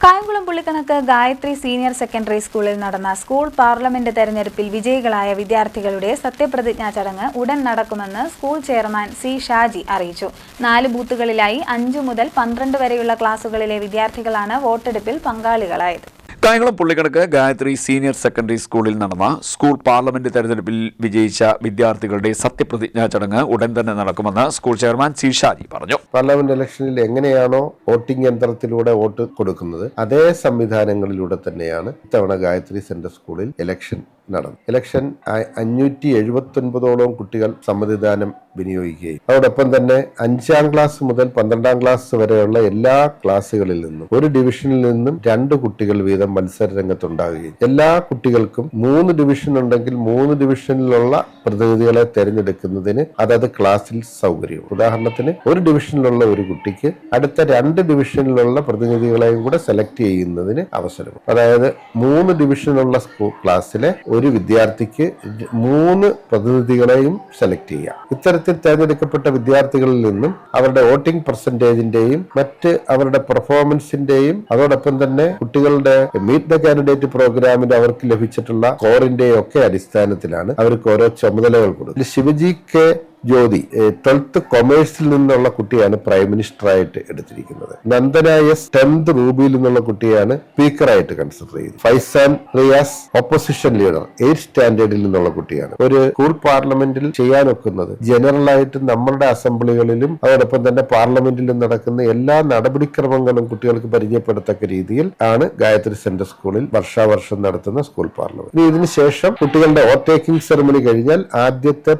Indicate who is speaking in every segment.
Speaker 1: കായംകുളം പുള്ളിക്കണക്ക് Gayathri senior secondary സ്കൂളിൽ നടന്ന school parliament തെരഞ്ഞെടുപ്പിൽ വിജയികളായ വിദ്യാർത്ഥികളുടെ സത്യപ്രതിജ്ഞാ ചടങ്ങ് ഉടൻ നടക്കുമെന്ന് സ്കൂൾ ചെയർമാൻ സി ഷാജി അറിയിച്ചു. 4 ബൂത്തുകളിലായി 5 മുതൽ 12 വരെയുള്ള ക്ലാസുകളിലെ വിദ്യാർത്ഥികളാണ് വോട്ടെടുപ്പിൽ പങ്കാളികളായത്.
Speaker 2: കായംകുളം പുള്ളിക്കണക്ക് ഗായത്രി സീനിയർ സെക്കൻഡറി സ്കൂളിൽ നടന്ന സ്കൂൾ പാർലമെന്റ് തെരഞ്ഞെടുപ്പിൽ വിജയിച്ച വിദ്യാർത്ഥികളുടെ സത്യപ്രതിജ്ഞാ ചടങ്ങ് ഉടൻ തന്നെ നടക്കുമെന്ന് സ്കൂൾ ചെയർമാൻ സി ഷാജി പറഞ്ഞു.
Speaker 3: പാർലമെന്റ് ഇലക്ഷനിൽ എങ്ങനെയാണോ വോട്ടിംഗ് യന്ത്രത്തിലൂടെ വോട്ട് കൊടുക്കുന്നത് അതേ സംവിധാനങ്ങളിലൂടെ തന്നെയാണ് ഇത്തവണ ഗായത്രി സെന്റർ സ്കൂളിൽ ഇലക്ഷൻ നടന്നു. ഇലക്ഷൻ 579ഓളം കുട്ടികൾ സമ്മതിദാനം വിനിയോഗിക്കുകയും അതോടൊപ്പം തന്നെ 5ാം ക്ലാസ് മുതൽ 12ാം ക്ലാസ് വരെയുള്ള എല്ലാ ക്ലാസ്സുകളിൽ നിന്നും ഒരു ഡിവിഷനിൽ നിന്നും 2 കുട്ടികൾ വീതം മത്സര രംഗത്തുണ്ടാകുകയും എല്ലാ കുട്ടികൾക്കും 3 ഡിവിഷൻ ഉണ്ടെങ്കിൽ 3 ഡിവിഷനിലുള്ള പ്രതിനിധികളെ തെരഞ്ഞെടുക്കുന്നതിന് അതത് ക്ലാസ്സിൽ സൗകര്യം. ഉദാഹരണത്തിന് ഒരു ഡിവിഷനിലുള്ള ഒരു കുട്ടിക്ക് അടുത്ത 2 ഡിവിഷനിലുള്ള പ്രതിനിധികളെയും കൂടെ സെലക്ട് ചെയ്യുന്നതിന് അവസരം. അതായത് 3 ഡിവിഷനുള്ള ക്ലാസ്സിലെ ഒരു വിദ്യാർത്ഥിക്ക് 3 പ്രതിനിധികളെയും സെലക്ട് ചെയ്യാം. ഇത്തരത്തിൽ തെരഞ്ഞെടുക്കപ്പെട്ട വിദ്യാർത്ഥികളിൽ നിന്നും അവരുടെ വോട്ടിംഗ് പെർസെന്റേജിന്റെയും മറ്റ് അവരുടെ പെർഫോമൻസിന്റെയും അതോടൊപ്പം തന്നെ കുട്ടികളുടെ മീറ്റ് ദ കാൻഡിഡേറ്റ് പ്രോഗ്രാമിൽ അവർക്ക് ലഭിച്ചിട്ടുള്ള സ്കോറിന്റെയും ഒക്കെ അടിസ്ഥാനത്തിലാണ് അവർക്ക് ഓരോ ചുമതലകൾ കൊടുക്കുന്നത്. ശിവജി കെ ജ്യോതി 12th കൊമേഴ്സിൽ നിന്നുള്ള കുട്ടിയാണ് പ്രൈം മിനിസ്റ്റർ ആയിട്ട് എടുത്തിരിക്കുന്നത്. നന്ദന എസ് 10th റൂബിയിൽ നിന്നുള്ള കുട്ടിയാണ് സ്പീക്കറായിട്ട് കൺസിഡർ ചെയ്തത്. Faizan Riyas opposition leader 8th സ്റ്റാൻഡേർഡിൽ നിന്നുള്ള കുട്ടിയാണ്. ഒരു സ്കൂൾ പാർലമെന്റിൽ ചെയ്യാനൊക്കുന്നത് ജനറൽ ആയിട്ട് നമ്മുടെ അസംബ്ലികളിലും അതോടൊപ്പം തന്നെ പാർലമെന്റിലും നടക്കുന്ന എല്ലാ നടപടിക്രമങ്ങളും കുട്ടികൾക്ക് പരിചയപ്പെടത്തക്ക രീതിയിൽ ആണ് ഗായത്രി സെന്റർ സ്കൂളിൽ വർഷാവർഷം നടത്തുന്ന സ്കൂൾ പാർലമെന്റ്. ഇതിനു ശേഷം കുട്ടികളുടെ വോട്ട് ടേക്കിംഗ് സെറമണി കഴിഞ്ഞാൽ ആദ്യത്തെ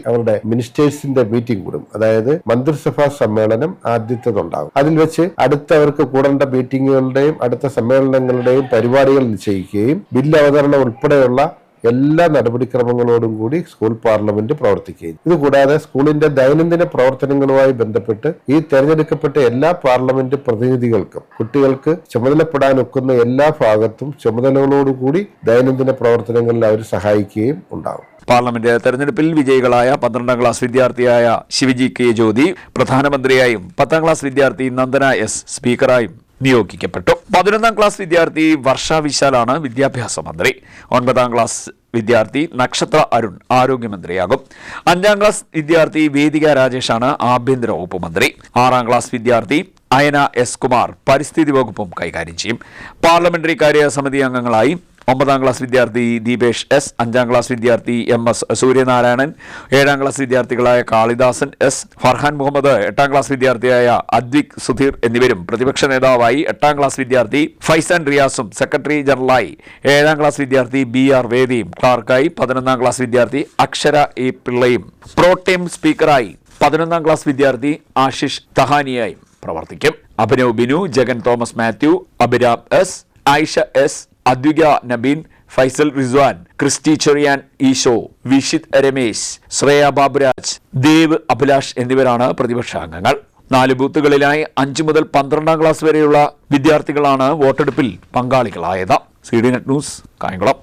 Speaker 3: അവരുടെ മിനിസ്റ്റേഴ്സിന്റെ മീറ്റിംഗ് കൂടും. അതായത് മന്ത്രിസഭാ സമ്മേളനം ആദ്യത്തേതുണ്ടാകും. അതിൽ വെച്ച് അടുത്തവർക്ക് കൂടേണ്ട മീറ്റിംഗുകളുടെയും അടുത്ത സമ്മേളനങ്ങളുടെയും പരിപാടികൾ നിശ്ചയിക്കുകയും ബില്ല് അവതരണം ഉൾപ്പെടെയുള്ള എല്ലാ നടപടിക്രമങ്ങളോടും കൂടി സ്കൂൾ പാർലമെന്റ് പ്രവർത്തിക്കുകയും. ഇതുകൂടാതെ സ്കൂളിന്റെ ദൈനംദിന പ്രവർത്തനങ്ങളുമായി ബന്ധപ്പെട്ട് ഈ തെരഞ്ഞെടുക്കപ്പെട്ട എല്ലാ പാർലമെന്റ് പ്രതിനിധികൾക്കും കുട്ടികൾക്ക് ചുമതലപ്പെടാനൊക്കുന്ന എല്ലാ ഭാഗത്തും ചുമതലകളോടുകൂടി ദൈനംദിന പ്രവർത്തനങ്ങളിൽ അവർ സഹായിക്കുകയും ഉണ്ടാകും.
Speaker 2: പാർലമെന്റ് തെരഞ്ഞെടുപ്പിൽ വിജയികളായ 12ാം ക്ലാസ് വിദ്യാർത്ഥിയായ ശിവജി കെ ജ്യോതി പ്രധാനമന്ത്രിയായും 10ാം ക്ലാസ് വിദ്യാർത്ഥി നന്ദന എസ് സ്പീക്കറായും നിയോഗിക്കപ്പെട്ടു. 11ാം ക്ലാസ് വിദ്യാർത്ഥി വർഷ വിശാലാണ് വിദ്യാഭ്യാസ മന്ത്രി. 9ാം ക്ലാസ് വിദ്യാർത്ഥി നക്ഷത്ര അരുൺ ആരോഗ്യമന്ത്രിയാകും. 5ാം ക്ലാസ് വിദ്യാർത്ഥി വേദിക രാജേഷാണ് ആഭ്യന്തര വകുപ്പ് മന്ത്രി. 6ാം ക്ലാസ് വിദ്യാർത്ഥി അയന എസ് കുമാർ പരിസ്ഥിതി വകുപ്പും കൈകാര്യം ചെയ്യും. പാർലമെന്ററി കാര്യ സമിതി അംഗങ്ങളായി 9ാം ക്ലാസ് വിദ്യാർത്ഥി ദീപേഷ് എസ്, 5ാം ക്ലാസ് വിദ്യാർത്ഥി MS സൂര്യനാരായണൻ, 7ാം ക്ലാസ് വിദ്യാർത്ഥികളായ കാളിദാസൻ എസ്, ഫർഹാൻ മുഹമ്മദ്, 8ാം ക്ലാസ് വിദ്യാർത്ഥിയായ അദ്വിക് സുധീർ എന്നിവരും പ്രതിപക്ഷ നേതാവായി 8ാം ക്ലാസ് വിദ്യാർത്ഥി ഫൈസാൻ റിയാസും സെക്രട്ടറി ജനറലായി 7ാം ക്ലാസ് വിദ്യാർത്ഥി BR വേദിയും ക്ലാർക്കായി 11ാം ക്ലാസ് വിദ്യാർത്ഥി അക്ഷര എ പിള്ളയും പ്രോട്ടേം സ്പീക്കറായി 11ാം ക്ലാസ് വിദ്യാർത്ഥി ആശിഷ് തഹാനിയായും പ്രവർത്തിക്കും. Abhinav Binu, Jagan Thomas Mathew, Abhiram S, Ayisha S, Advika Nabeen, Faisal Rizwan, Christy Cherian Easo, വിഷിത് Ramesh, Shreya Baburaj, Dev Abhilash എന്നിവരാണ് പ്രതിപക്ഷ അംഗങ്ങൾ. 4 ബൂത്തുകളിലായി 5 മുതൽ 12ാം ക്ലാസ് വരെയുള്ള വിദ്യാർത്ഥികളാണ് വോട്ടെടുപ്പിൽ പങ്കാളികളായത്. CDNet news, Kayamkulam.